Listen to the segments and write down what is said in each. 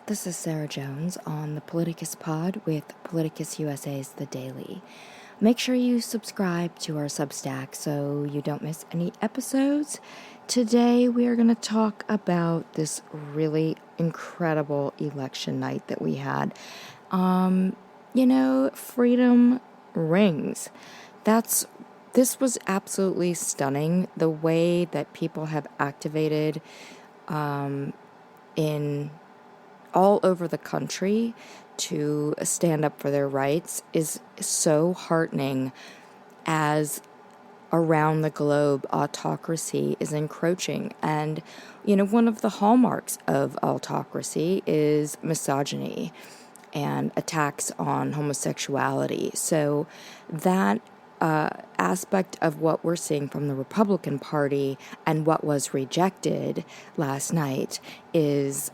This is Sarah Jones on the Politicus Pod with Politicus USA's The Daily. Make sure you subscribe to our Substack so you don't miss any episodes. Today we are going to talk about this really incredible election night that we had. Freedom rings. This was absolutely stunning. The way that people have activated in all over the country to stand up for their rights is so heartening, as around the globe autocracy is encroaching. And one of the hallmarks of autocracy is misogyny and attacks on homosexuality. So that aspect of what we're seeing from the Republican Party and what was rejected last night is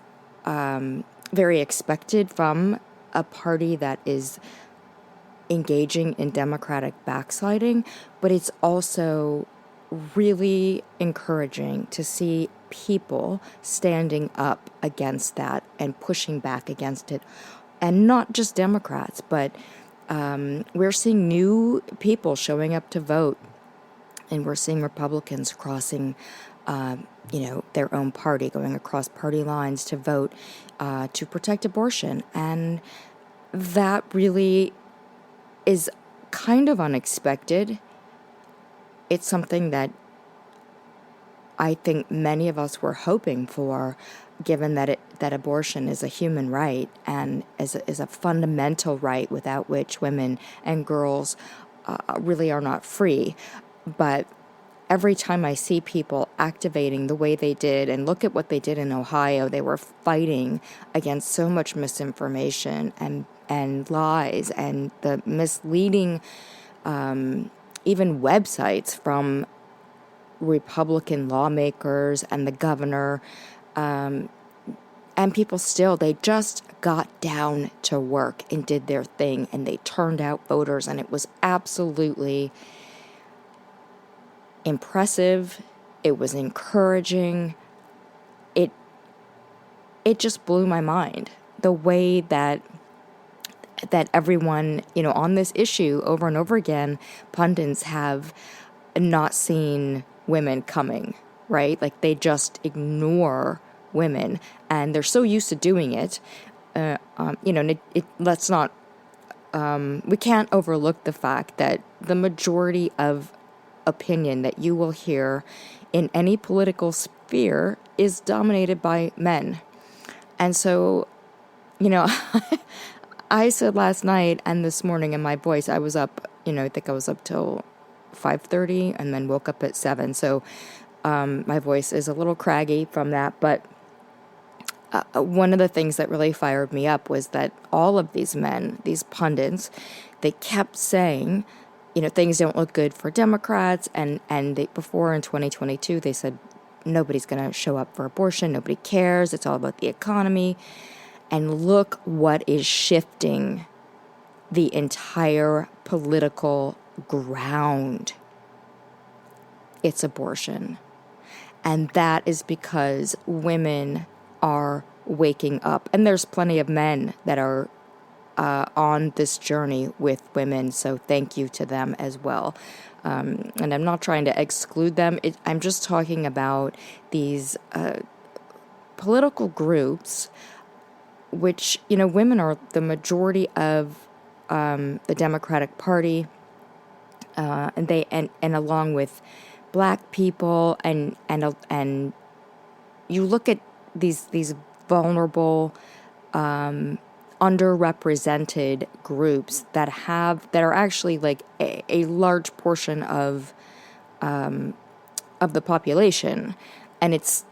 very expected from a party that is engaging in democratic backsliding, but it's also really encouraging to see people standing up against that and pushing back against it. And not just Democrats, but we're seeing new people showing up to vote, and we're seeing Republicans crossing their own party, going across party lines to vote to protect abortion. And that really is kind of unexpected. It's something that I think many of us were hoping for, given that abortion is a human right and is a fundamental right without which women and girls really are not free. But every time I see people activating the way they did, and look at what they did in Ohio, they were fighting against so much misinformation and lies and the misleading even websites from Republican lawmakers and the governor, and people still, they just got down to work and did their thing, and they turned out voters, and it was absolutely impressive. It was encouraging. It just blew my mind, the way that everyone, on this issue over and over again, pundits have not seen women coming, right? Like, they just ignore women, and they're so used to doing it. Let's not, we can't overlook the fact that the majority of opinion that you will hear in any political sphere is dominated by men. And so, I said last night and this morning in my voice, I was up, I think I was up till 5:30 and then woke up at 7. So my voice is a little craggy from that. But one of the things that really fired me up was that all of these men, these pundits, they kept saying, things don't look good for Democrats. And before in 2022, they said, nobody's going to show up for abortion. Nobody cares. It's all about the economy. And look what is shifting the entire political ground. It's abortion. And that is because women are waking up. And there's plenty of men that are on this journey with women, so thank you to them as well. And I'm not trying to exclude them. I'm just talking about these political groups, which, women are the majority of the Democratic Party, and they and along with Black people, and you look at these vulnerable, underrepresented groups that are actually like a large portion of the population, and it's,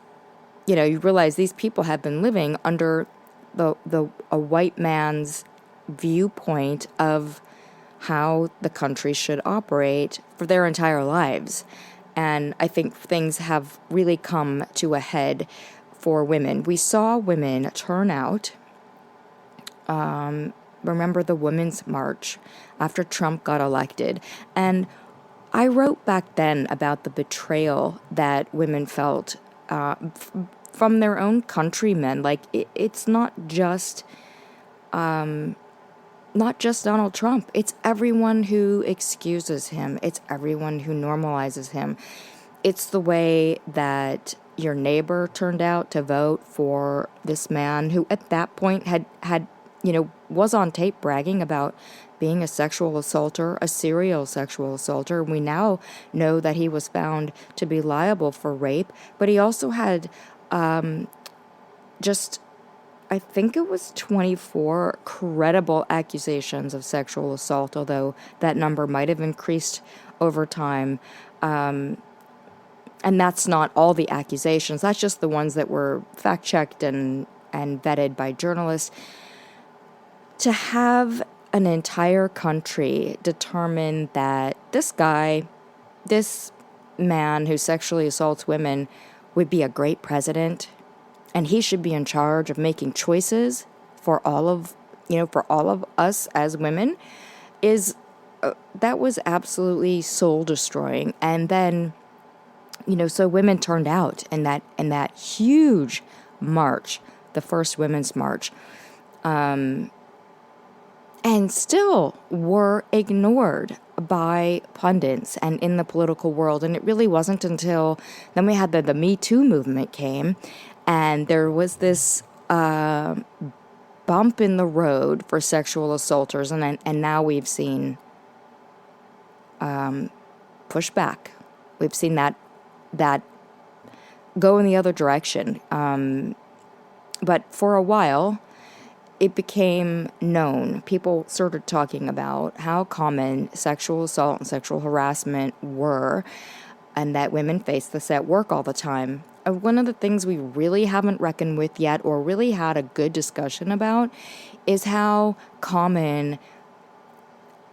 you realize these people have been living under a white man's viewpoint of how the country should operate for their entire lives. And I think things have really come to a head for women. We saw women turn out. Remember the Women's March after Trump got elected. And I wrote back then about the betrayal that women felt from their own countrymen. Like, it's not just Donald Trump. It's everyone who excuses him. It's everyone who normalizes him. It's the way that your neighbor turned out to vote for this man who at that point had was on tape bragging about being a sexual assaulter, a serial sexual assaulter. We now know that he was found to be liable for rape, but he also had I think it was 24 credible accusations of sexual assault, although that number might have increased over time. And that's not all the accusations. That's just the ones that were fact-checked and vetted by journalists. To have an entire country determine that this man who sexually assaults women would be a great president, and he should be in charge of making choices for all of us as women, that was absolutely soul destroying. And then, so women turned out in that huge march, the first Women's March, and still were ignored by pundits and in the political world. And it really wasn't until then we had the Me Too movement came, and there was this bump in the road for sexual assaulters, and now we've seen pushback. We've seen that go in the other direction. But for a while, it became known. People started talking about how common sexual assault and sexual harassment were, and that women face this at work all the time. One of the things we really haven't reckoned with yet, or really had a good discussion about, is how common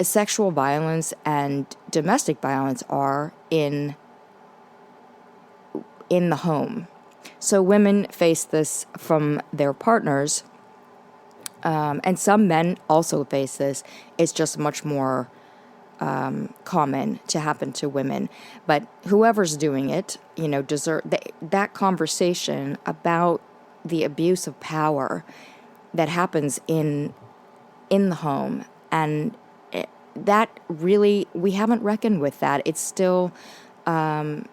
sexual violence and domestic violence are in the home. So women face this from their partners, and some men also face this. It's just much more common to happen to women. But whoever's doing it, that conversation about the abuse of power that happens in the home, and that really, we haven't reckoned with that. It's still, I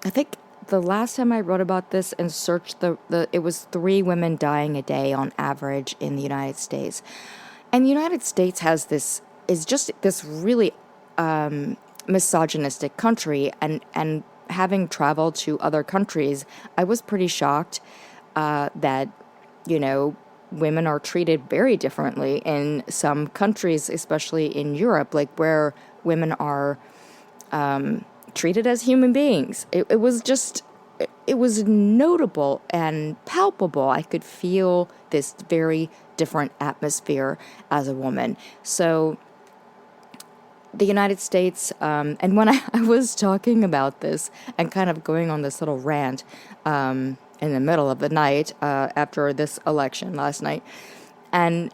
think the last time I wrote about this and searched it was 3 women dying a day on average in the United States. And the United States is just this really misogynistic country, and having traveled to other countries, I was pretty shocked that, women are treated very differently in some countries, especially in Europe, like where women are treated as human beings. It was notable and palpable. I could feel this very different atmosphere as a woman. So the United States, and when I was talking about this and kind of going on this little rant in the middle of the night after this election last night, and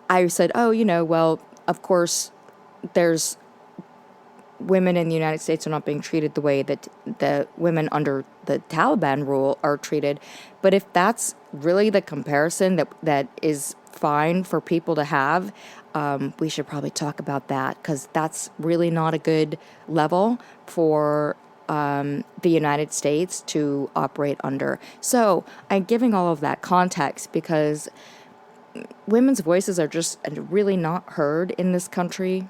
I said, well, of course, there's women in the United States are not being treated the way that the women under the Taliban rule are treated. But if that's really the comparison that is fine for people to have, we should probably talk about that, because that's really not a good level for the United States to operate under. So I'm giving all of that context because women's voices are just really not heard in this country.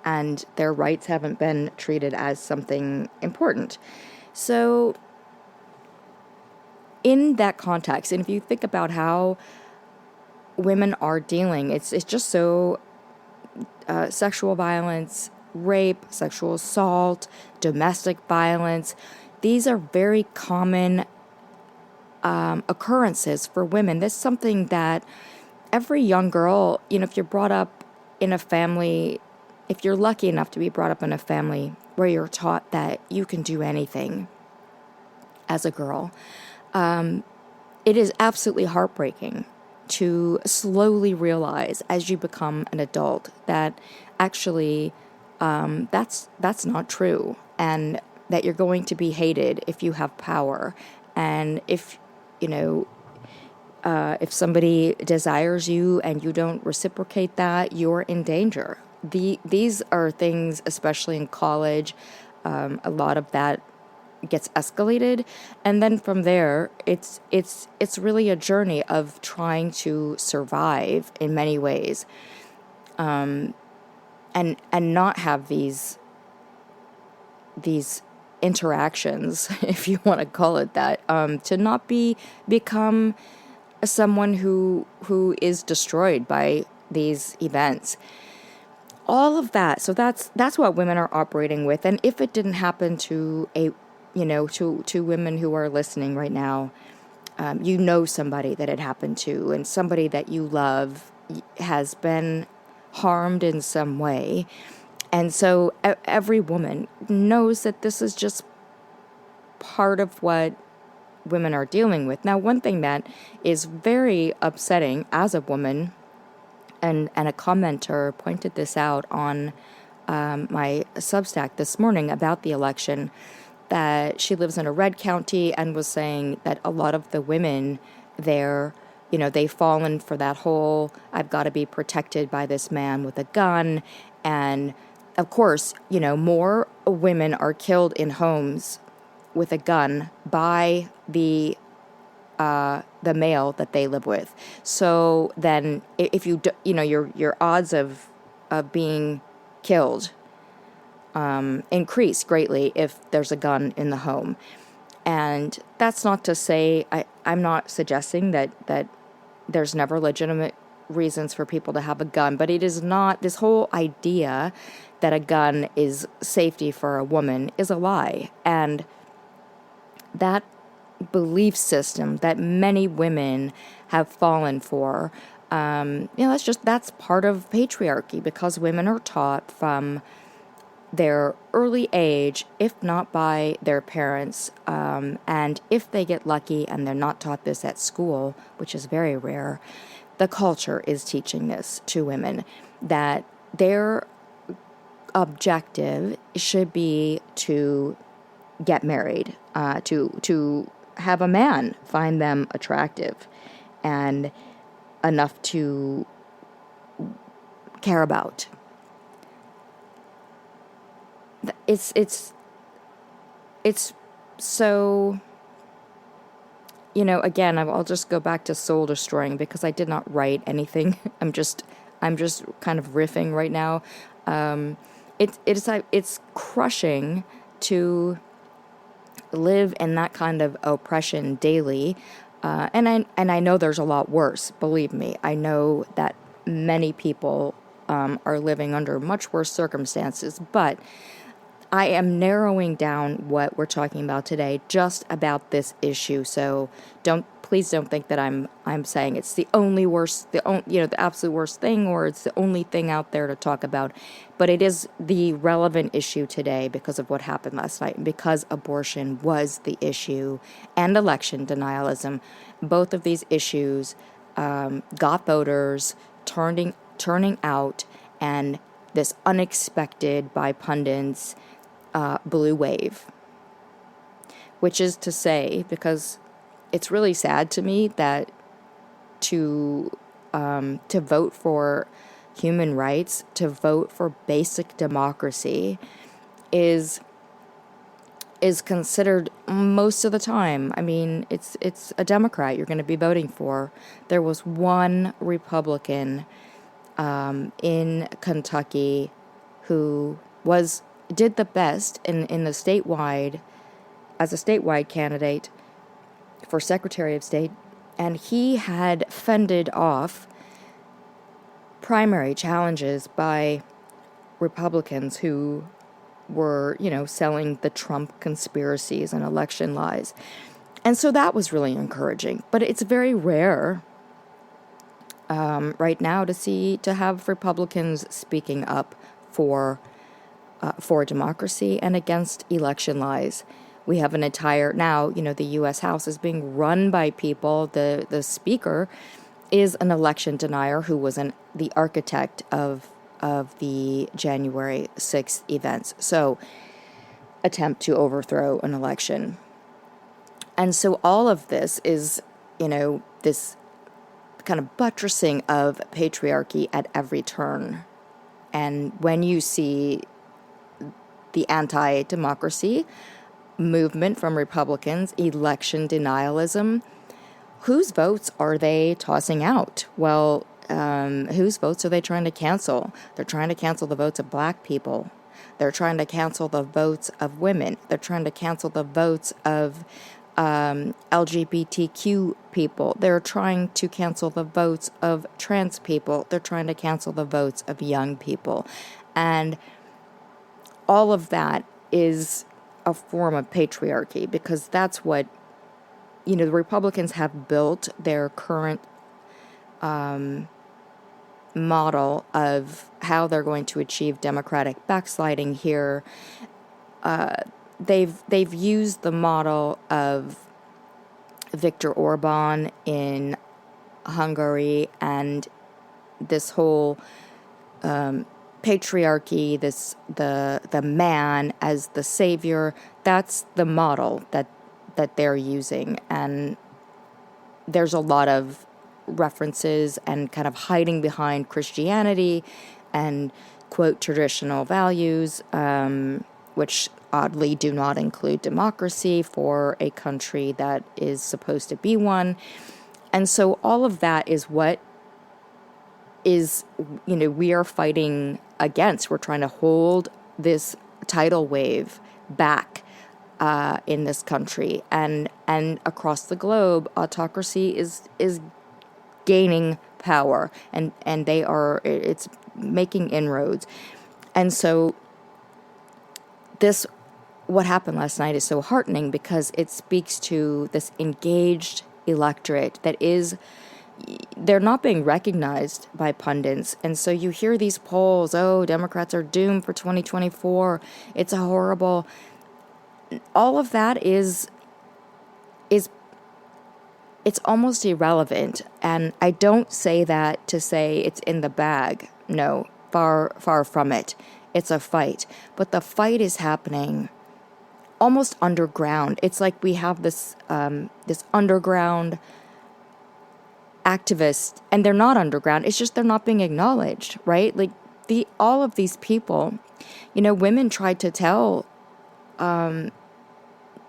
And their rights haven't been treated as something important. So in that context, and if you think about how women are dealing, it's just so sexual violence, rape, sexual assault, domestic violence, these are very common occurrences for women. This is something that every young girl, if you're brought up in a family, if you're lucky enough to be brought up in a family where you're taught that you can do anything as a girl, it is absolutely heartbreaking to slowly realize as you become an adult that actually that's not true. And that you're going to be hated if you have power. And if, if somebody desires you and you don't reciprocate that, you're in danger. These are things, especially in college, a lot of that gets escalated, and then from there, it's really a journey of trying to survive in many ways, and not have these interactions, if you want to call it that, to not become someone who is destroyed by these events. All of that. So that's what women are operating with. And if it didn't happen to to women who are listening right now, somebody that it happened to, and somebody that you love has been harmed in some way. And so every woman knows that this is just part of what women are dealing with. Now, one thing that is very upsetting as a woman, and a commenter pointed this out on my Substack this morning about the election, that she lives in a red county and was saying that a lot of the women there, they've fallen for that whole, I've got to be protected by this man with a gun. And of course, more women are killed in homes with a gun by the male that they live with. So then, if your odds of being killed increase greatly if there's a gun in the home. And that's not to say, I'm not suggesting that there's never legitimate reasons for people to have a gun, but it is not, this whole idea that a gun is safety for a woman is a lie. And that belief system that many women have fallen for, that's part of patriarchy, because women are taught from their early age, if not by their parents, and if they get lucky and they're not taught this at school, which is very rare, the culture is teaching this to women, that their objective should be to get married, to have a man find them attractive and enough to care about. It's so, again, I'll just go back to soul destroying, because I did not write anything. I'm just kind of riffing right now. It's crushing to live in that kind of oppression daily. And I know there's a lot worse, believe me. I know that many people are living under much worse circumstances, but I am narrowing down what we're talking about today, just about this issue. So please don't think that I'm saying it's the only worst, the absolute worst thing, or it's the only thing out there to talk about. But it is the relevant issue today because of what happened last night, and because abortion was the issue, and election denialism. Both of these issues got voters turning out, and this unexpected by pundits blue wave, which is to say, because it's really sad to me that to vote for human rights, to vote for basic democracy, is considered most of the time. I mean, it's a Democrat you're going to be voting for. There was one Republican in Kentucky who did the best in the statewide, as a statewide candidate for Secretary of State, and he had fended off primary challenges by Republicans who were, selling the Trump conspiracies and election lies. And so that was really encouraging. But it's very rare right now to have Republicans speaking up for democracy and against election lies. We have an entire, now, the U.S. House is being run by people. The Speaker is an election denier who was the architect of the January 6th events. So, attempt to overthrow an election. And so all of this is, this kind of buttressing of patriarchy at every turn. And when you see the anti-democracy movement from Republicans, election denialism, whose votes are they tossing out? Well, whose votes are they trying to cancel? They're trying to cancel the votes of black people. They're trying to cancel the votes of women. They're trying to cancel the votes of LGBTQ people. They're trying to cancel the votes of trans people. They're trying to cancel the votes of young people. And all of that is a form of patriarchy, because that's what, the Republicans have built their current model of how they're going to achieve democratic backsliding here. They've used the model of Viktor Orban in Hungary, and this whole patriarchy, the man as the savior. That's the model that they're using, and there's a lot of references and kind of hiding behind Christianity and, quote, traditional values, which oddly do not include democracy for a country that is supposed to be one. And so all of that is what is, we are fighting against. We're trying to hold this tidal wave back in this country, and across the globe, autocracy is gaining power, and it's making inroads. And so what happened last night is so heartening, because it speaks to this engaged electorate that they're not being recognized by pundits. And so you hear these polls, Democrats are doomed for 2024. It's a horrible. All of that is it's almost irrelevant. And I don't say that to say it's in the bag. No, far from it. It's a fight. But the fight is happening almost underground. It's like we have this underground activists, and they're not underground. It's just they're not being acknowledged, right? Like all of these people, women tried to tell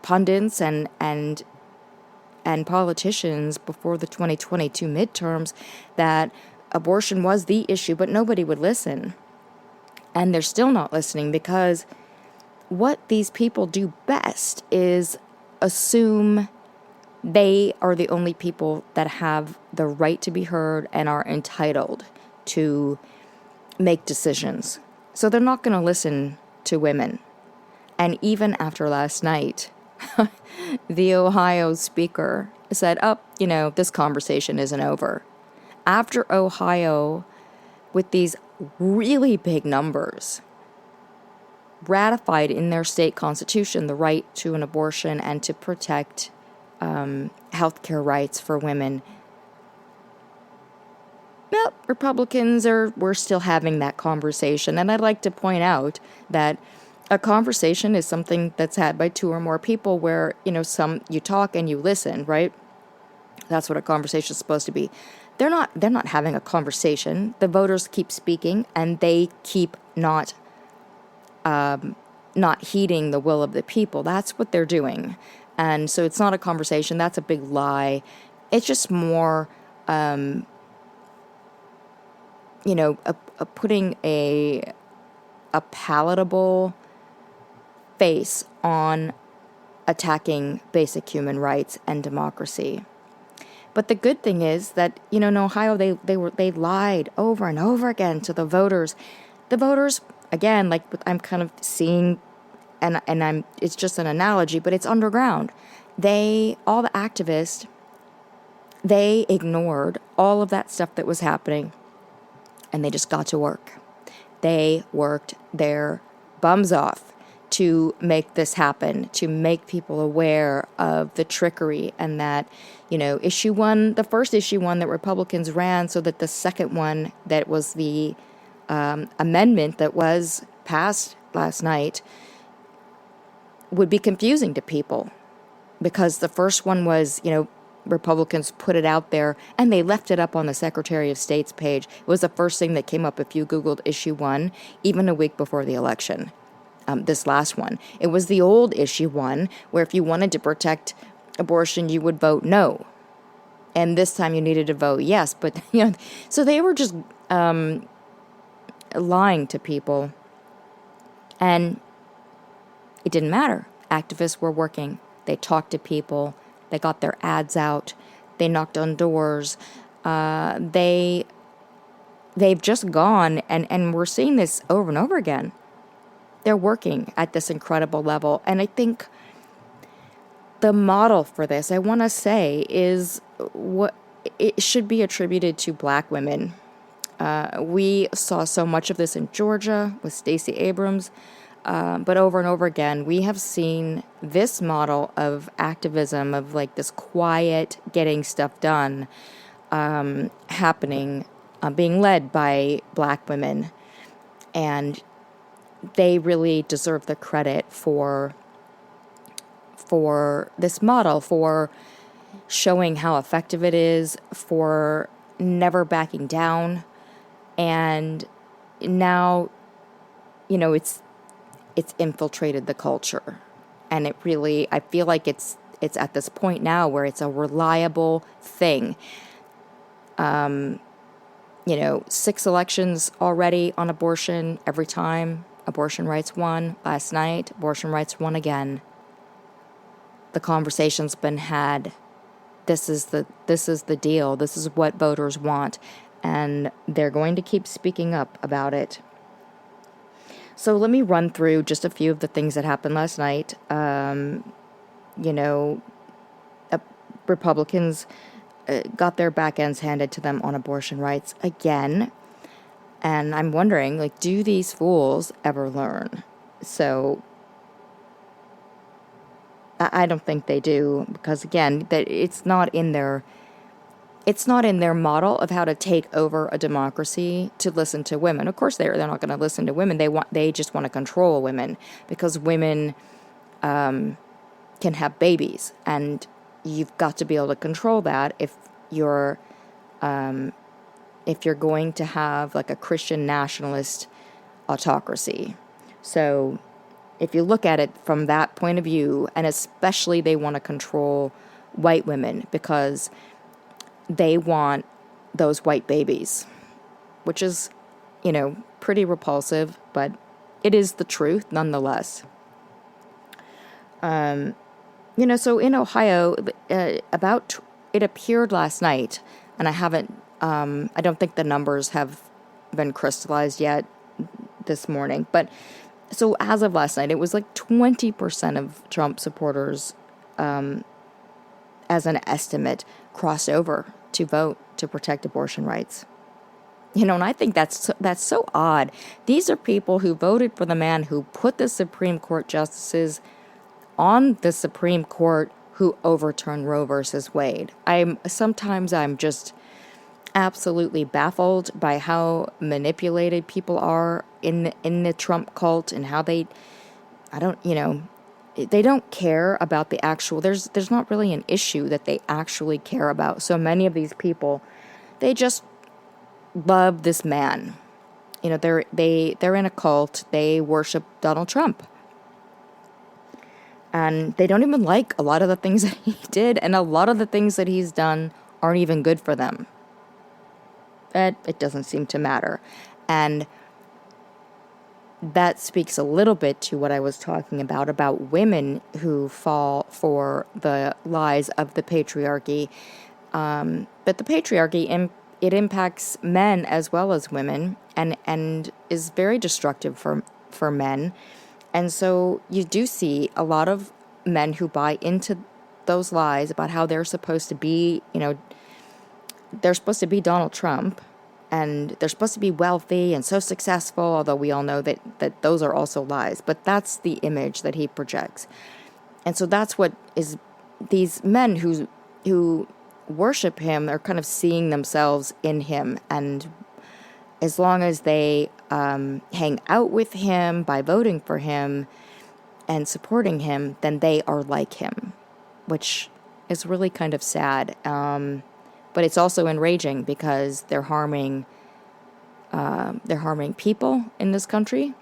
pundits and politicians before the 2022 midterms that abortion was the issue, but nobody would listen. And they're still not listening, because what these people do best is assume they are the only people that have the right to be heard and are entitled to make decisions. So they're not going to listen to women. And even after last night, the Ohio speaker said, this conversation isn't over. After Ohio, with these really big numbers, ratified in their state constitution the right to an abortion and to protect healthcare rights for women. Well, Republicans we're still having that conversation. And I'd like to point out that a conversation is something that's had by two or more people where, you talk and you listen, right? That's what a conversation is supposed to be. They're not having a conversation. The voters keep speaking, and they keep not heeding the will of the people. That's what they're doing. And so it's not a conversation. That's a big lie. It's just more, putting a palatable face on attacking basic human rights and democracy. But the good thing is that, in Ohio, they lied over and over again to the voters. The voters, again, like I'm kind of seeing, and it's just an analogy, but it's underground. All the activists, they ignored all of that stuff that was happening, and they just got to work. They worked their bums off to make this happen, to make people aware of the trickery, and that, the first issue one that Republicans ran, so that the second one that was the amendment that was passed last night, would be confusing to people, because the first one was, Republicans put it out there and they left it up on the Secretary of State's page. It was the first thing that came up if you Googled issue 1, even a week before the election. This last one. It was the old issue 1, where if you wanted to protect abortion, you would vote no. And this time you needed to vote yes. But, so they were just lying to people. And it didn't matter. Activists were working. They talked to people. They got their ads out. They knocked on doors. They've just gone, and we're seeing this over and over again. They're working at this incredible level. And I think the model for this, I want to say, is what it should be attributed to Black women. We saw so much of this in Georgia with Stacey Abrams. But over and over again, we have seen this model of activism, of like this quiet getting stuff done, happening, being led by Black women. And they really deserve the credit for this model, for showing how effective it is, for never backing down. And now, it's infiltrated the culture. And it really, I feel like it's at this point now where it's a reliable thing. 6 elections already on abortion. Every time abortion rights won. Last night, abortion rights won again. The conversation's been had. This is the deal. This is what voters want. And they're going to keep speaking up about it. So let me run through just a few of the things that happened last night. Republicans got their back ends handed to them on abortion rights again. And I'm wondering, do these fools ever learn? So I don't think they do, because again, that it's not in their model of how to take over a democracy to listen to women. Of course, they're not going to listen to women. They just want to control women, because women can have babies, and you've got to be able to control that if you're going to have like a Christian nationalist autocracy. So if you look at it from that point of view, and especially they want to control white women because they want those white babies, which is, pretty repulsive, but it is the truth nonetheless. So in Ohio, it appeared last night, and I don't think the numbers have been crystallized yet this morning, but so as of last night, it was like 20% of Trump supporters, as an estimate, crossed over to vote to protect abortion rights. And I think that's so odd. These are people who voted for the man who put the Supreme Court justices on the Supreme Court, who overturned Roe versus Wade. Sometimes I'm just absolutely baffled by how manipulated people are in the Trump cult, and how they don't care about the actual, there's not really an issue that they actually care about. So many of these people, they just love this man. They're in a cult. They worship Donald Trump. And they don't even like a lot of the things that he did, and a lot of the things that he's done aren't even good for them. But it doesn't seem to matter. And that speaks a little bit to what I was talking about women who fall for the lies of the patriarchy. But the patriarchy, it impacts men as well as women, and is very destructive for men. And so you do see a lot of men who buy into those lies about how they're supposed to be, they're supposed to be Donald Trump, and they're supposed to be wealthy and so successful, although we all know that those are also lies. But that's the image that he projects. And so that's what is, these men who worship him, they're kind of seeing themselves in him. And as long as they hang out with him by voting for him, and supporting him, then they are like him, which is really kind of sad. But it's also enraging because they're harming people in this country.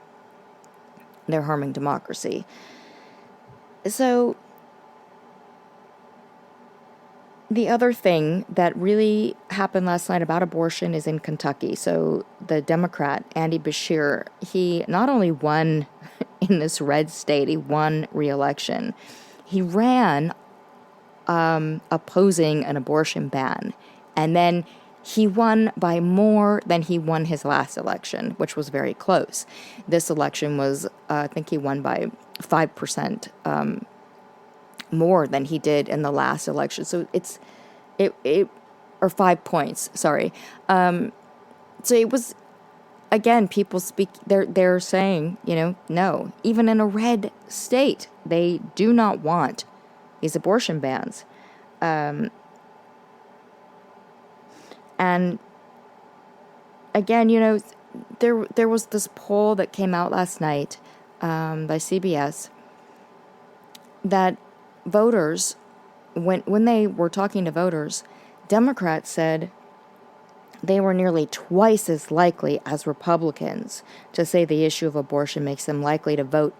They're harming democracy. So the other thing that really happened last night about abortion is in Kentucky. So the Democrat, Andy Beshear, he not only won in this red state, he won re-election. He ran opposing an abortion ban. And then he won by more than he won his last election, which was very close. This election was, I think he won by 5% more than he did in the last election. So or 5 points, sorry. So it was, again, people speak, they're saying, no, even in a red state, they do not want these abortion bans. And again, there was this poll that came out last night by CBS that voters, when they were talking to voters, Democrats said they were nearly twice as likely as Republicans to say the issue of abortion makes them likely to vote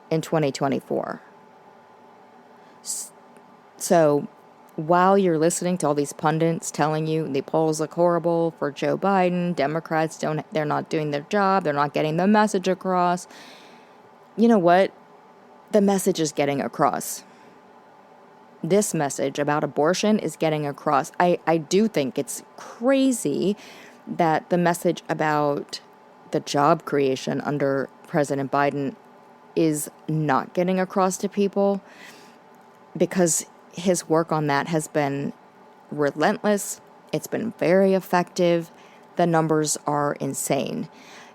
in 2024. So while you're listening to all these pundits telling you the polls look horrible for Joe Biden, Democrats they're not doing their job, they're not getting the message across, you know what? The message is getting across. This message about abortion is getting across. I do think it's crazy that the message about the job creation under President Biden is not getting across to people, because his work on that has been relentless. It's been very effective. The numbers are insane.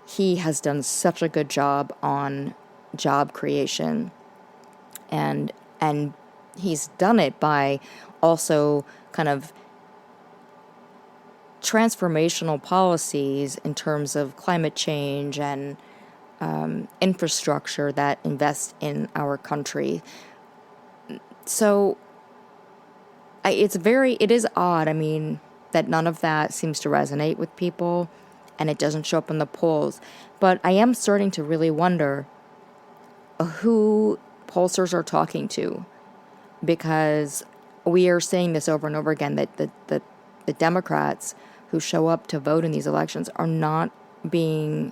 He has done such a good job on job creation, and he's done it by also kind of transformational policies in terms of climate change and infrastructure that invest in our country. So it is odd, that none of that seems to resonate with people and it doesn't show up in the polls. But I am starting to really wonder who pollsters are talking to, because we are saying this over and over again, that the Democrats who show up to vote in these elections are not being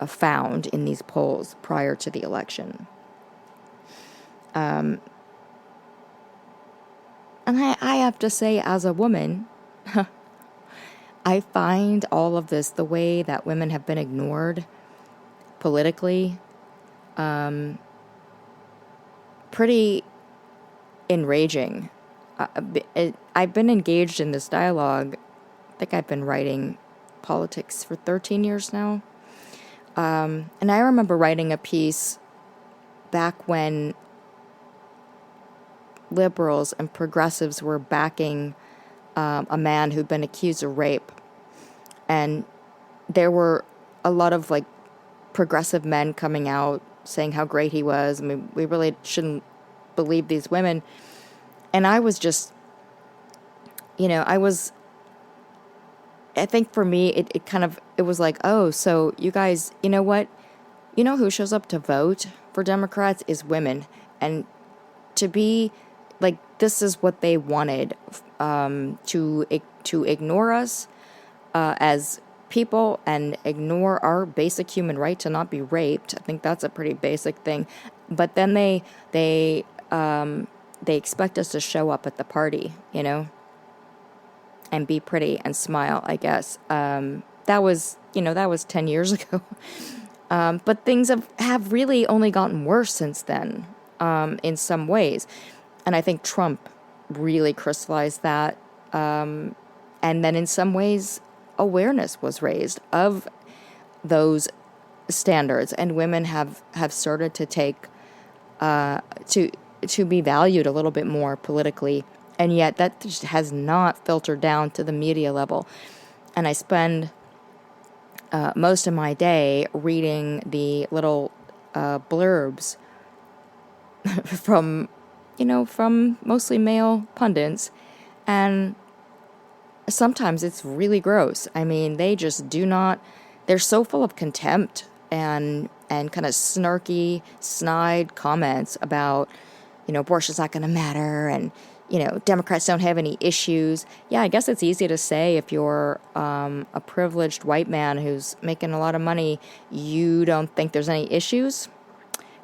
found in these polls prior to the election. And I have to say, as a woman, I find all of this, the way that women have been ignored politically, pretty enraging. I've been engaged in this dialogue. I think I've been writing politics for 13 years now. And I remember writing a piece back when liberals and progressives were backing a man who'd been accused of rape. And there were a lot of progressive men coming out saying how great he was. We really shouldn't believe these women. And I was just, I think for me, it was like, oh, so you guys, you know what? You know who shows up to vote for Democrats is women. And to be this is what they wanted, to ignore us as people and ignore our basic human right to not be raped. I think that's a pretty basic thing. But then they expect us to show up at the party, and be pretty and smile, I guess. That was 10 years ago. But things have really only gotten worse since then, in some ways. And I think Trump really crystallized that. And then in some ways, awareness was raised of those standards, and women have started to take, to be valued a little bit more politically. And yet that just has not filtered down to the media level. And I spend most of my day reading the little blurbs from, from mostly male pundits. And sometimes it's really gross. I mean, they just do not, they're so full of contempt and kind of snarky, snide comments about, abortion's not going to matter, and, Democrats don't have any issues. Yeah, I guess it's easy to say if you're a privileged white man who's making a lot of money, you don't think there's any issues.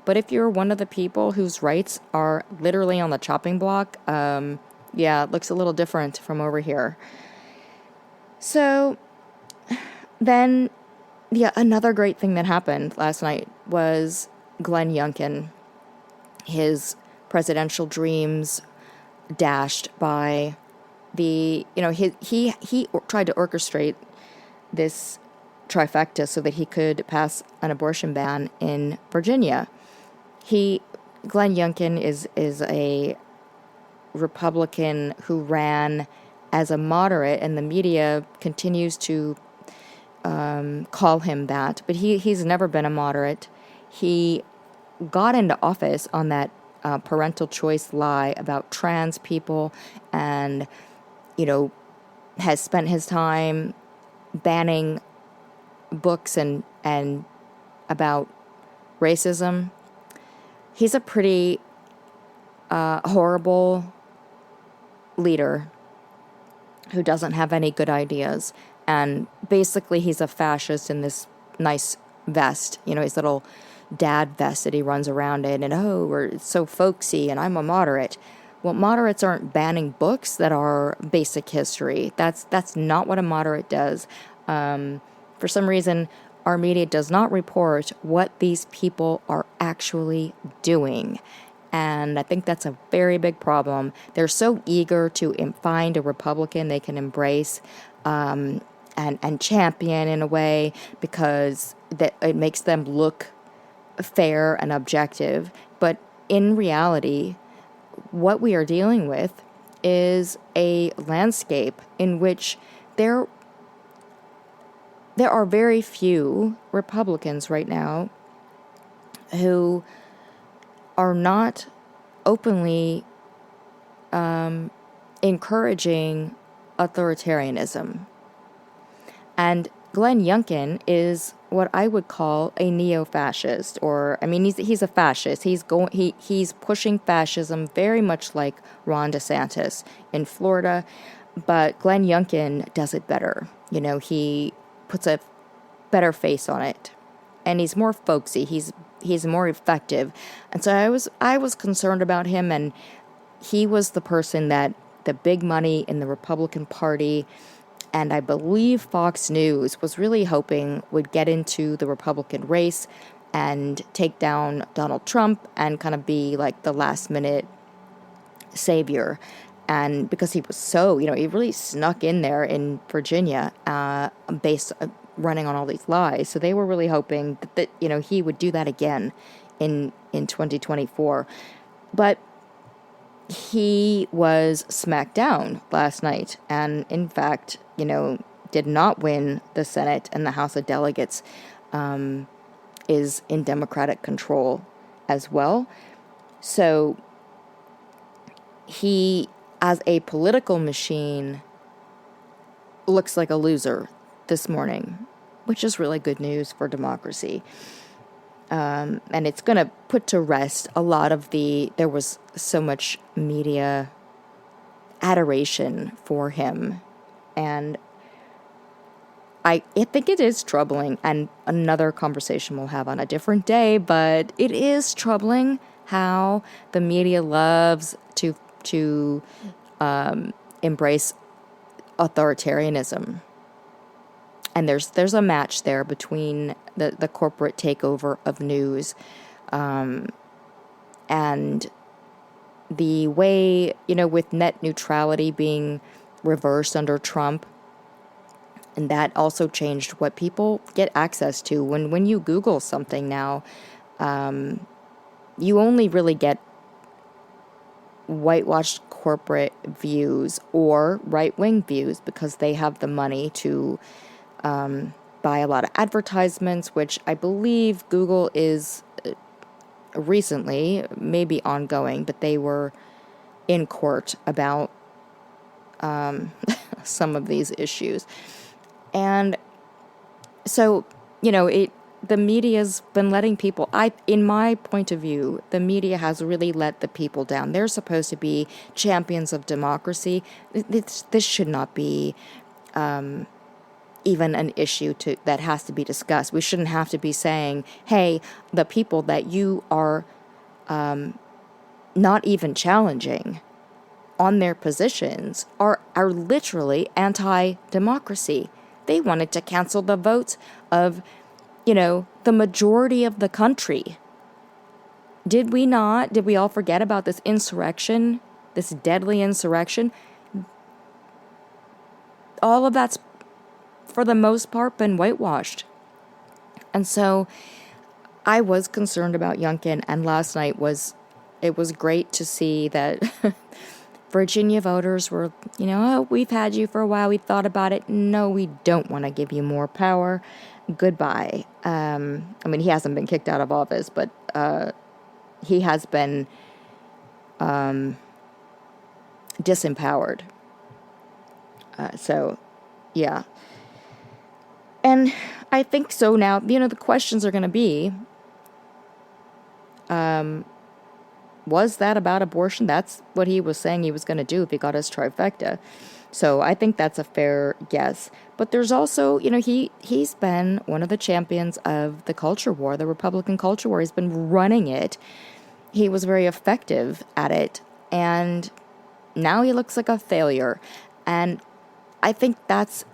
But if you're one of the people whose rights are literally on the chopping block, yeah, it looks a little different from over here. So then, yeah, another great thing that happened last night was Glenn Youngkin. His presidential dreams dashed by the, he tried to orchestrate this trifecta so that he could pass an abortion ban in Virginia. Glenn Youngkin is a Republican who ran as a moderate, and the media continues to call him that, but he's never been a moderate. He got into office on that parental choice lie about trans people, and has spent his time banning books and about racism. He's a pretty horrible leader who doesn't have any good ideas. And basically he's a fascist in this nice vest, his little dad vest that he runs around in, and we're so folksy, and I'm a moderate. Well, moderates aren't banning books that are basic history. That's not what a moderate does. For some reason, our media does not report what these people are actually doing. And I think that's a very big problem. They're so eager to find a Republican they can embrace and champion in a way, because that it makes them look fair and objective. But in reality, what we are dealing with is a landscape in which there are very few Republicans right now who are not openly encouraging authoritarianism. And Glenn Youngkin is what I would call a neo-fascist, or he's a fascist. He's pushing fascism very much like Ron DeSantis in Florida, but Glenn Youngkin does it better. He puts a better face on it, and he's more folksy. He's more effective, and so I was concerned about him, and he was the person that the big money in the Republican Party, and I believe Fox News, was really hoping would get into the Republican race and take down Donald Trump and kind of be like the last minute savior. And because he was so, he really snuck in there in Virginia, running on all these lies. So they were really hoping that he would do that again in 2024. But he was smacked down last night, and in fact, did not win the Senate, and the House of Delegates is in Democratic control as well. So he, as a political machine, looks like a loser this morning, which is really good news for democracy. And it's going to put to rest a lot of there was so much media adoration for him. And I think it is troubling, and another conversation we'll have on a different day, but it is troubling how the media loves to embrace authoritarianism. And there's a match there between the corporate takeover of news and the way, with net neutrality being reversed under Trump. And that also changed what people get access to. When you Google something now, you only really get whitewashed corporate views or right-wing views, because they have the money to buy a lot of advertisements, which I believe Google is recently, maybe ongoing, but they were in court about some of these issues. And so, the media's been letting people, in my point of view, the media has really let the people down. They're supposed to be champions of democracy. This should not be even an issue that has to be discussed. We shouldn't have to be saying, hey, the people that you are not even challenging on their positions are literally anti-democracy. They wanted to cancel the votes of, the majority of the country. Did we not? Did we all forget about this insurrection, this deadly insurrection? All of that's, for the most part, been whitewashed. And so I was concerned about Youngkin, and last night it was great to see that Virginia voters were, oh, we've had you for a while, we've thought about it. No, we don't want to give you more power. Goodbye. He hasn't been kicked out of office, but he has been disempowered. So, yeah. And I think so now, the questions are going to be, was that about abortion? That's what he was saying he was going to do if he got his trifecta. So I think that's a fair guess. But there's also, he's been one of the champions of the culture war, the Republican culture war. He's been running it. He was very effective at it. And now he looks like a failure. And I think that's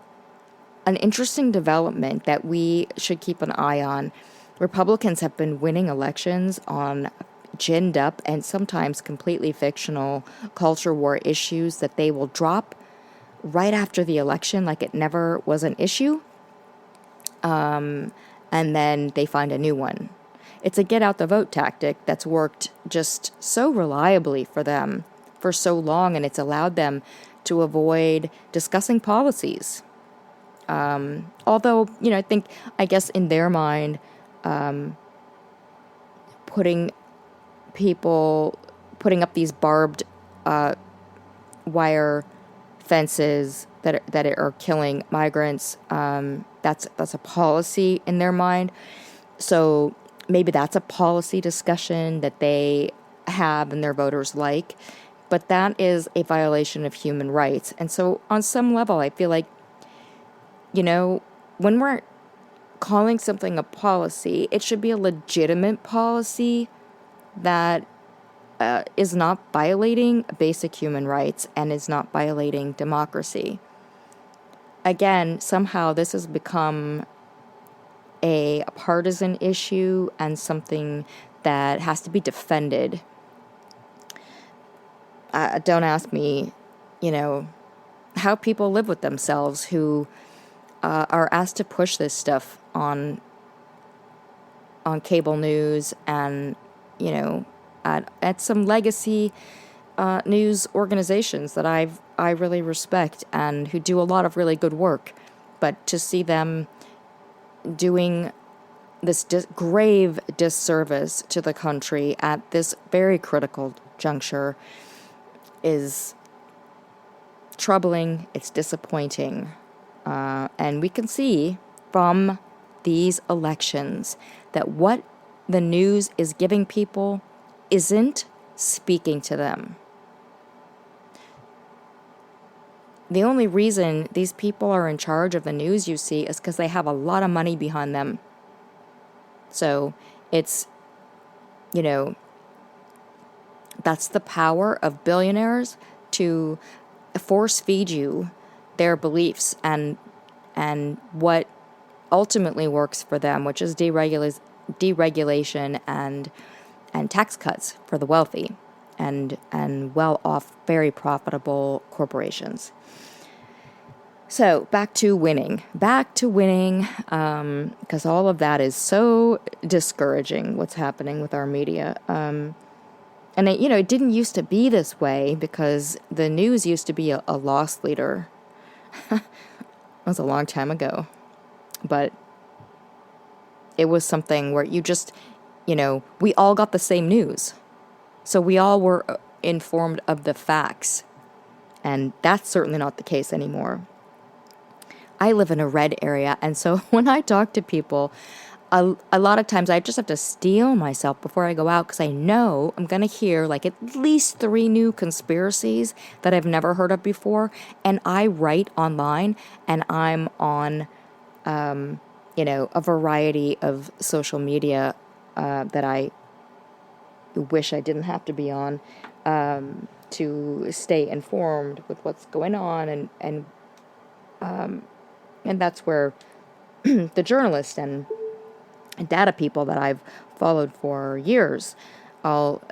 an interesting development that we should keep an eye on. Republicans have been winning elections on ginned up and sometimes completely fictional culture war issues that they will drop right after the election like it never was an issue. And then they find a new one. It's a get out the vote tactic that's worked just so reliably for them for so long, and it's allowed them to avoid discussing policies. Although, I guess in their mind, putting up these barbed wire fences that are killing migrants, that's a policy in their mind. So maybe that's a policy discussion that they have and their voters like, but that is a violation of human rights. And so on some level, I feel like, when we're calling something a policy, it should be a legitimate policy that is not violating basic human rights and is not violating democracy. Again, somehow this has become a partisan issue and something that has to be defended. Don't ask me, how people live with themselves who are asked to push this stuff on cable news and, at some legacy news organizations that I really respect and who do a lot of really good work. But to see them doing this grave disservice to the country at this very critical juncture is troubling. It's disappointing. And we can see from these elections that what the news is giving people isn't speaking to them. The only reason these people are in charge of the news you see is because they have a lot of money behind them. So it's, that's the power of billionaires to force feed you their beliefs and what ultimately works for them, which is deregulation and tax cuts for the wealthy and well-off, very profitable corporations. So back to winning, because all of that is so discouraging, what's happening with our media. And it didn't used to be this way because the news used to be a loss leader. That was a long time ago. But it was something where we all got the same news. So we all were informed of the facts. And that's certainly not the case anymore. I live in a red area, and so when I talk to people, a lot of times I just have to steel myself before I go out because I know I'm going to hear like at least 3 new conspiracies that I've never heard of before. And I write online, and I'm on, a variety of social media that I wish I didn't have to be on to stay informed with what's going on. And that's where the journalists and data people that I've followed for years all,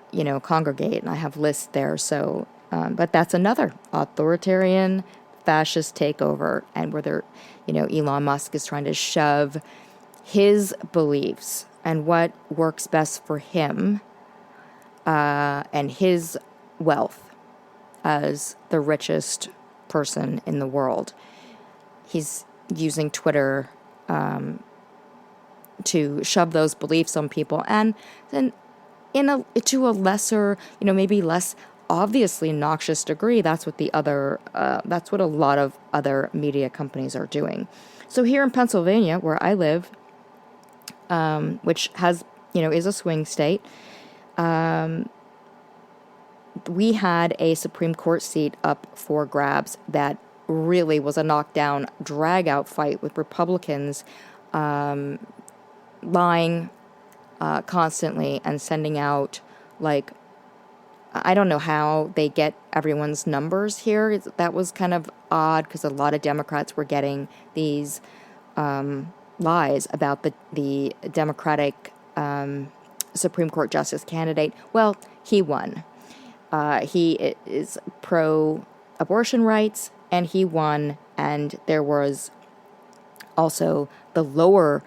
congregate, and I have lists there. So, but that's another authoritarian fascist takeover, and where Elon Musk is trying to shove his beliefs and what works best for him and his wealth as the richest person in the world. He's using Twitter to shove those beliefs on people, and then to a lesser, maybe less obviously noxious degree. That's what that's what a lot of other media companies are doing. So here in Pennsylvania, where I live, which has, is a swing state, we had a Supreme Court seat up for grabs that really was a knockdown, drag-out fight with Republicans lying constantly and sending out, like, I don't know how they get everyone's numbers here. That was kind of odd because a lot of Democrats were getting these lies about the Democratic Supreme Court justice candidate. Well, he won. He is pro-abortion rights, and he won. And there was also the lower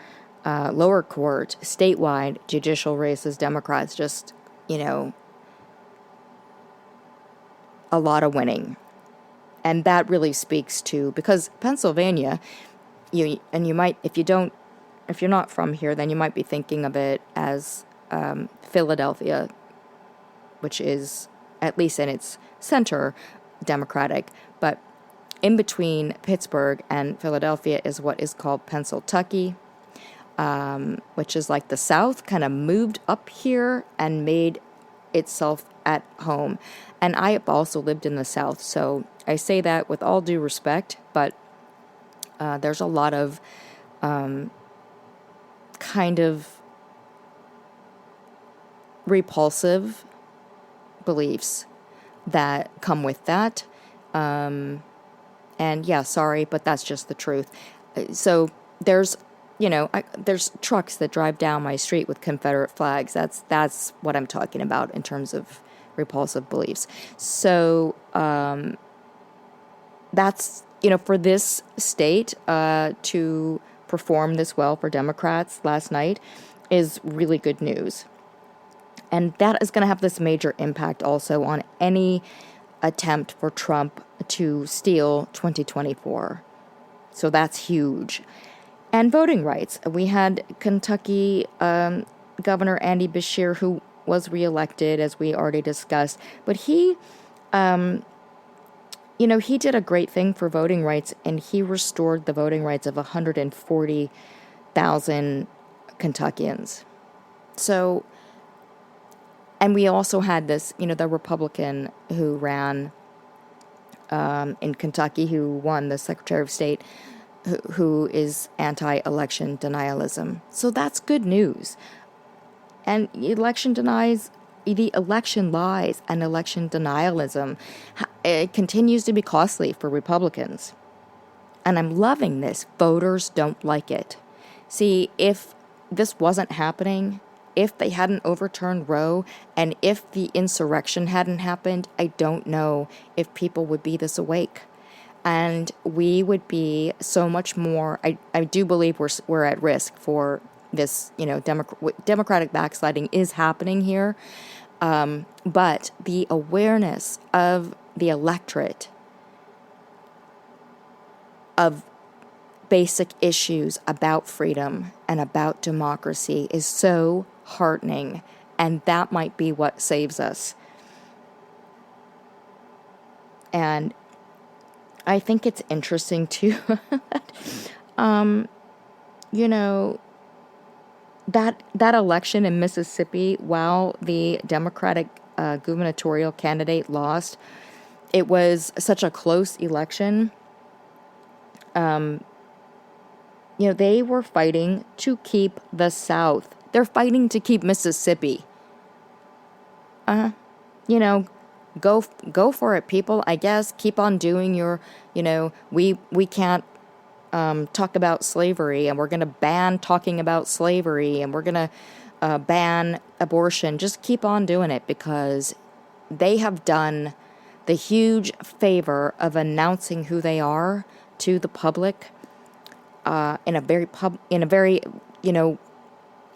court, statewide judicial races, Democrats just, a lot of winning. And that really speaks to, because Pennsylvania, you might, if you're not from here, then you might be thinking of it as Philadelphia, which is, at least in its center, Democratic. But in between Pittsburgh and Philadelphia is what is called Pennsyltucky, which is like the South kind of moved up here and made itself at home. And I have also lived in the South, so I say that with all due respect, but there's a lot of kind of repulsive beliefs that come with that. And yeah, sorry, but that's just the truth. So there's, there's trucks that drive down my street with Confederate flags. That's what I'm talking about in terms of repulsive beliefs. So that's, for this state to perform this well for Democrats last night is really good news. And that is going to have this major impact also on any attempt for Trump to steal 2024. So that's huge. And voting rights. We had Kentucky Governor Andy Beshear, who was reelected, as we already discussed. But he, he did a great thing for voting rights, and he restored the voting rights of 140,000 Kentuckians. So, and we also had this, the Republican who ran in Kentucky, who won, the Secretary of State, who is anti-election denialism. So that's good news. And the election lies and election denialism, it continues to be costly for Republicans. And I'm loving this. Voters don't like it. See, if this wasn't happening, if they hadn't overturned Roe, and if the insurrection hadn't happened, I don't know if people would be this awake. And we would be so much more, I do believe we're at risk for this, Democratic backsliding is happening here. But the awareness of the electorate of basic issues about freedom and about democracy is so heartening. And that might be what saves us. And I think it's interesting too, you know, that election in Mississippi, while the Democratic gubernatorial candidate lost, it was such a close election. They were fighting to keep the South. They're fighting to keep Mississippi. Go for it, people. I guess keep on doing your, we can't talk about slavery, and we're going to ban talking about slavery, and we're going to ban abortion. Just keep on doing it, because they have done the huge favor of announcing who they are to the public in a very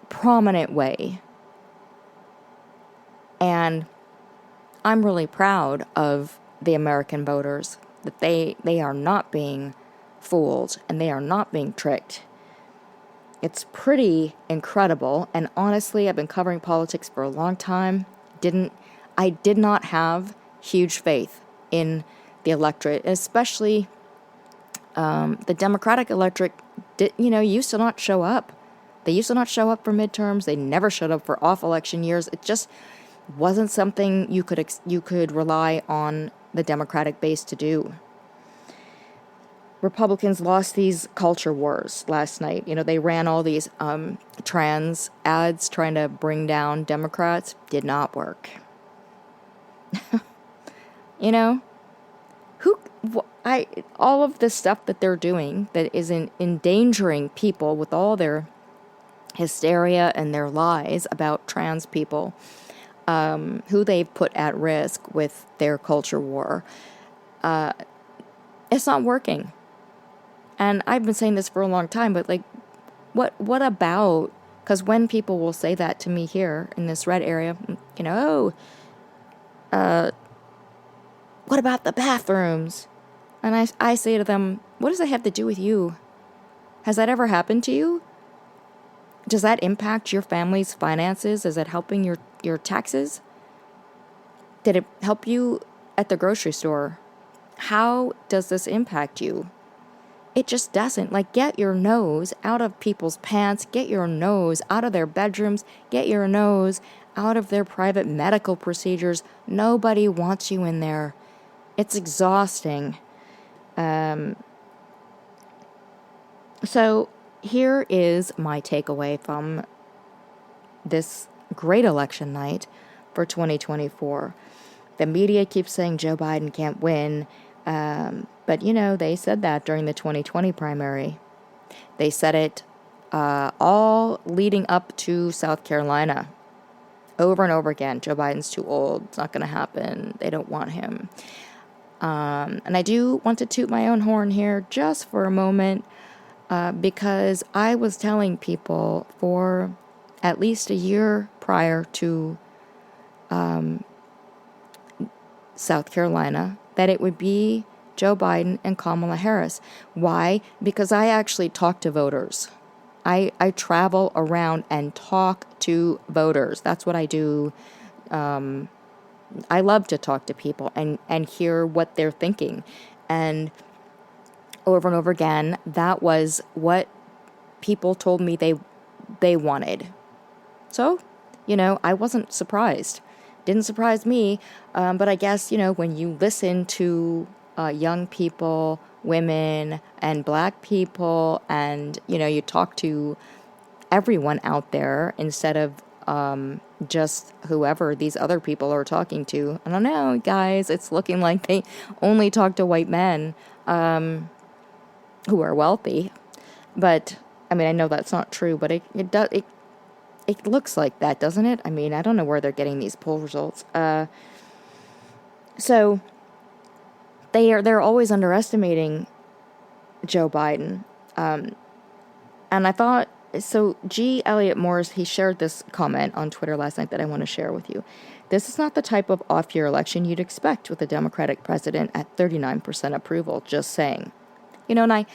prominent way. And I'm really proud of the American voters, that they are not being fooled and they are not being tricked. It's pretty incredible. And honestly, I've been covering politics for a long time. I did not have huge faith in the electorate, especially the Democratic electorate. Used to not show up. They used to not show up for midterms. They never showed up for off-election years. It just wasn't something you could rely on the Democratic base to do. Republicans lost these culture wars last night. They ran all these trans ads trying to bring down Democrats. Did not work. All of the stuff that they're doing that is endangering people with all their hysteria and their lies about trans people, who they've put at risk with their culture war, it's not working. And I've been saying this for a long time, but what about, because when people will say that to me here in this red area, what about the bathrooms? And I say to them, what does that have to do with you? Has that ever happened to you? Does that impact your family's finances? Is it helping your taxes? Did it help you at the grocery store? How does this impact you? It just doesn't. Get your nose out of people's pants. Get your nose out of their bedrooms. Get your nose out of their private medical procedures. Nobody wants you in there. It's exhausting. So here is my takeaway from this great election night for 2024. The media keeps saying Joe Biden can't win. But, they said that during the 2020 primary. They said it all leading up to South Carolina. Over and over again. Joe Biden's too old. It's not going to happen. They don't want him. And I do want to toot my own horn here just for a moment, because I was telling people for at least a year prior to South Carolina that it would be Joe Biden and Kamala Harris. Why? Because I actually talk to voters. I travel around and talk to voters. That's what I do. I love to talk to people and hear what they're thinking. And over and over again, that was what people told me they wanted. So, I wasn't surprised. Didn't surprise me, but I guess, when you listen to young people, women, and black people, and, you talk to everyone out there instead of just whoever these other people are talking to. I don't know, guys, it's looking like they only talk to white men who are wealthy. But, I know that's not true, but it looks like that, doesn't it? I don't know where they're getting these poll results. So they're always underestimating Joe Biden. And I thought, so G. Elliot Morris, he shared this comment on Twitter last night that I want to share with you. This is not the type of off-year election you'd expect with a Democratic president at 39% approval, just saying. And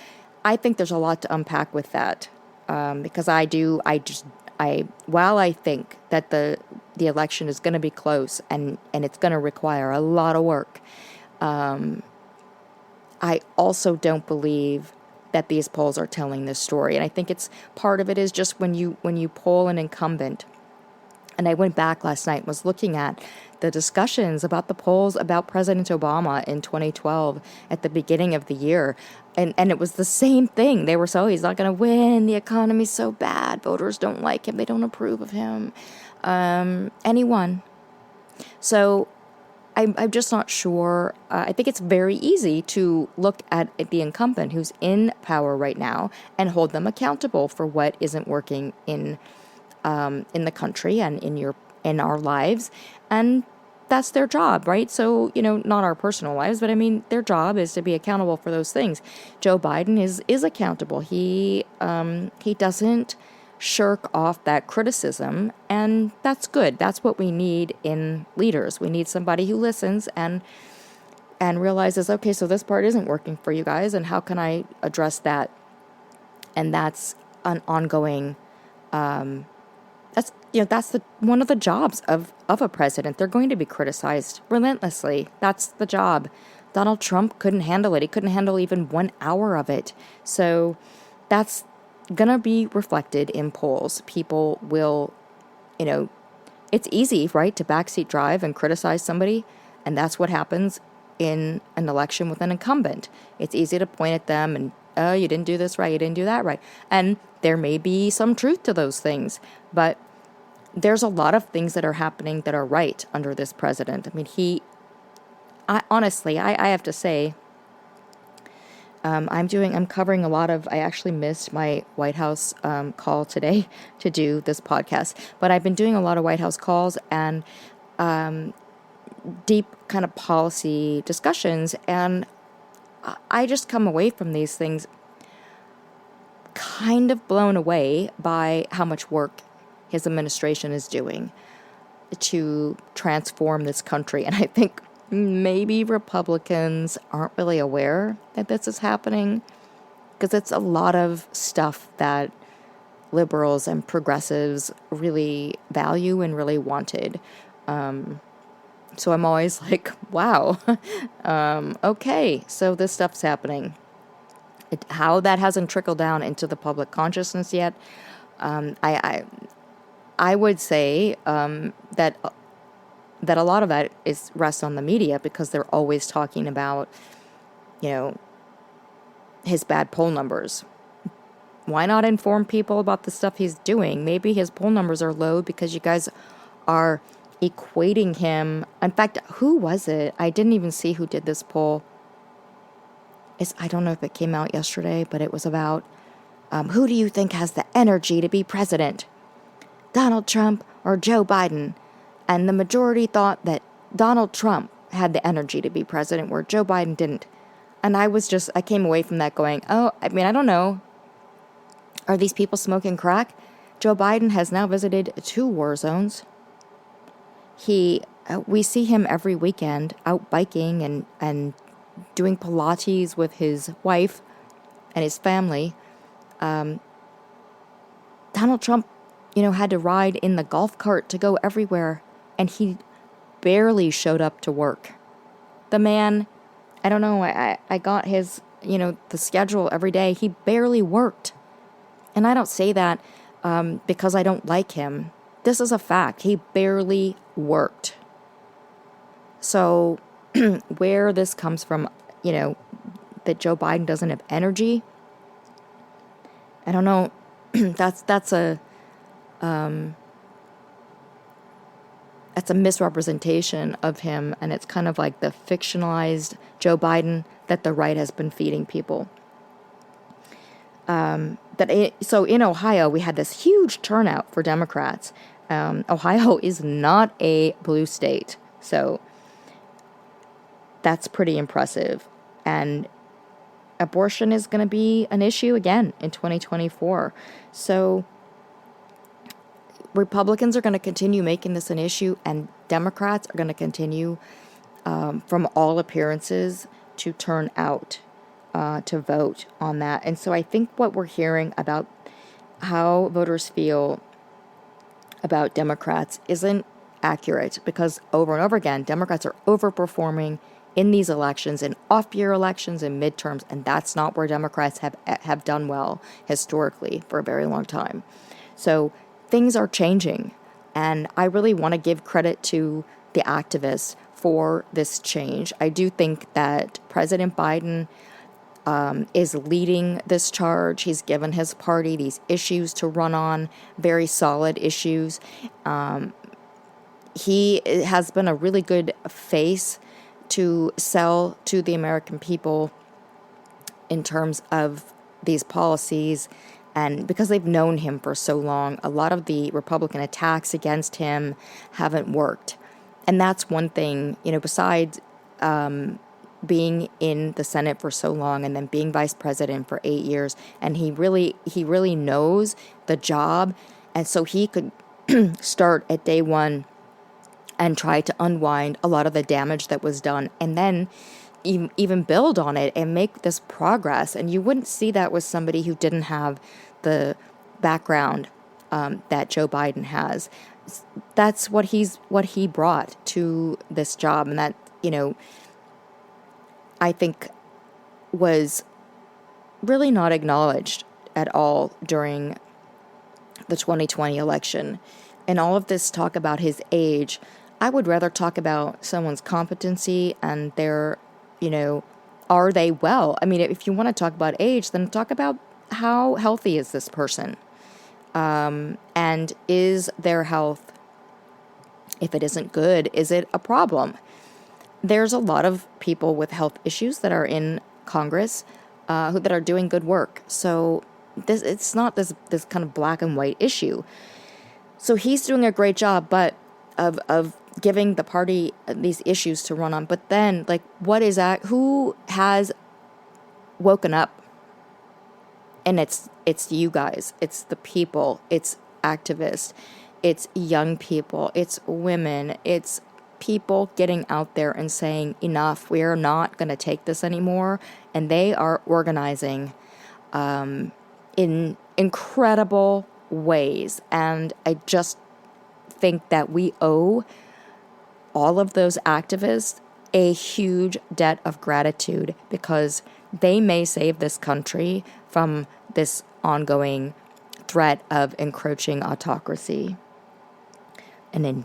I think there's a lot to unpack with that. Because I while I think that the election is going to be close and it's going to require a lot of work, I also don't believe that these polls are telling this story. And I think it's part of it is just when you poll an incumbent. And I went back last night and was looking at the discussions about the polls about President Obama in 2012 at the beginning of the year. And it was the same thing. They were so, he's not going to win. The economy's so bad. Voters don't like him. They don't approve of him. And he won. So I'm just not sure. I think it's very easy to look at the incumbent who's in power right now and hold them accountable for what isn't working in the country and in our lives, and that's their job, right? So not our personal lives, but I mean their job is to be accountable for those things. Joe Biden is accountable. He doesn't shirk off that criticism, and that's good. That's what we need in leaders. We need somebody who listens and realizes, okay, so this part isn't working for you guys, and how can I address that? And that's an ongoing. That's one of the jobs of a president. They're going to be criticized relentlessly. That's the job. Donald Trump couldn't handle it. He couldn't handle even 1 hour of it. So that's going to be reflected in polls. People will, it's easy, right, to backseat drive and criticize somebody. And that's what happens in an election with an incumbent. It's easy to point at them and, oh, you didn't do this right, you didn't do that right. And there may be some truth to those things, but there's a lot of things that are happening that are right under this president. I mean, honestly, I have to say, I'm covering a lot of, I actually missed my White House call today to do this podcast, but I've been doing a lot of White House calls and deep kind of policy discussions, and I just come away from these things kind of blown away by how much work his administration is doing to transform this country. And I think maybe Republicans aren't really aware that this is happening, because it's a lot of stuff that liberals and progressives really value and really wanted. So I'm always like, wow, okay, so this stuff's happening. How that hasn't trickled down into the public consciousness yet, I would say that a lot of that rests on the media, because they're always talking about, his bad poll numbers. Why not inform people about the stuff he's doing? Maybe his poll numbers are low because you guys are equating him. In fact, who was it? I didn't even see who did this poll. I don't know if it came out yesterday, but it was about who do you think has the energy to be president? Donald Trump or Joe Biden? And the majority thought that Donald Trump had the energy to be president, where Joe Biden didn't. And I came away from that going, oh, I mean, I don't know. Are these people smoking crack? Joe Biden has now visited 2 war zones. We see him every weekend out biking and doing Pilates with his wife and his family. Donald Trump, had to ride in the golf cart to go everywhere, and he barely showed up to work. The man, I don't know, I got his, the schedule every day. He barely worked. And I don't say that because I don't like him. This is a fact. He barely worked. So where this comes from, that Joe Biden doesn't have energy, I don't know. That's a misrepresentation of him, and it's kind of like the fictionalized Joe Biden that the right has been feeding people. So in Ohio, we had this huge turnout for Democrats. Ohio is not a blue state, so that's pretty impressive. And abortion is going to be an issue again in 2024. So Republicans are going to continue making this an issue, and Democrats are going to continue, from all appearances, to turn out to vote on that. And so I think what we're hearing about how voters feel about Democrats isn't accurate, because over and over again, Democrats are overperforming in these elections, in off-year elections and midterms, and that's not where Democrats have done well historically for a very long time. So things are changing, and I really want to give credit to the activists for this change. I do think that President Biden is leading this charge. He's given his party these issues to run on, very solid issues. He has been a really good face to sell to the American people in terms of these policies. And because they've known him for so long, a lot of the Republican attacks against him haven't worked. And that's one thing, besides being in the Senate for so long and then being vice president for 8 years. And he really knows the job. And so he could start at day one and try to unwind a lot of the damage that was done, and then even build on it and make this progress. And you wouldn't see that with somebody who didn't have the background that Joe Biden has. That's what he brought to this job, and that, I think was really not acknowledged at all during the 2020 election. And all of this talk about his age, I would rather talk about someone's competency and their, are they well? I mean, if you want to talk about age, then talk about how healthy is this person? And is their health, if it isn't good, is it a problem? There's a lot of people with health issues that are in Congress that are doing good work. So it's not this kind of black and white issue. So he's doing a great job, but of giving the party these issues to run on. But then, who has woken up? And it's you guys. It's the people. It's activists. It's young people. It's women. It's people getting out there and saying, enough, we are not going to take this anymore. And they are organizing in incredible ways. And I just think that we owe all of those activists a huge debt of gratitude, because they may save this country from this ongoing threat of encroaching autocracy. An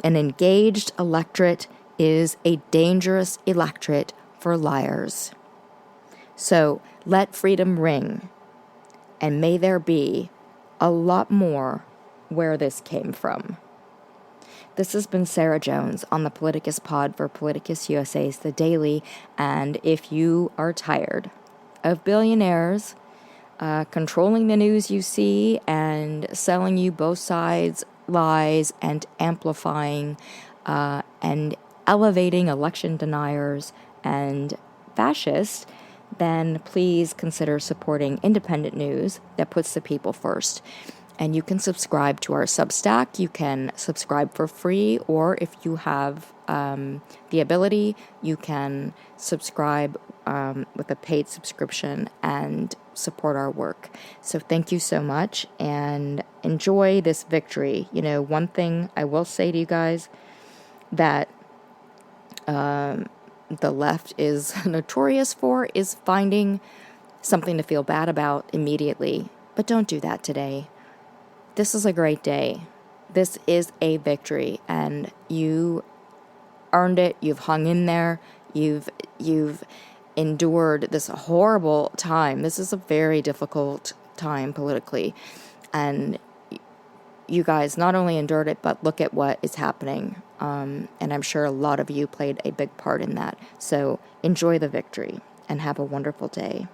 engaged electorate is a dangerous electorate for liars. So let freedom ring, and may there be a lot more where this came from. This has been Sarah Jones on the Politicus Pod for Politicus USA's The Daily, and if you are tired of billionaires controlling the news you see and selling you both sides lies and amplifying and elevating election deniers and fascists, then please consider supporting independent news that puts the people first. And you can subscribe to our Substack. You can subscribe for free, or if you have the ability, you can subscribe with a paid subscription and support our work. So thank you so much, and enjoy this victory. One thing I will say to you guys that the left is notorious for is finding something to feel bad about immediately. But don't do that today. This is a great day. This is a victory, and you earned it. You've hung in there. You've endured this horrible time. This is a very difficult time politically, and you guys not only endured it, but look at what is happening. And I'm sure a lot of you played a big part in that. So enjoy the victory and have a wonderful day.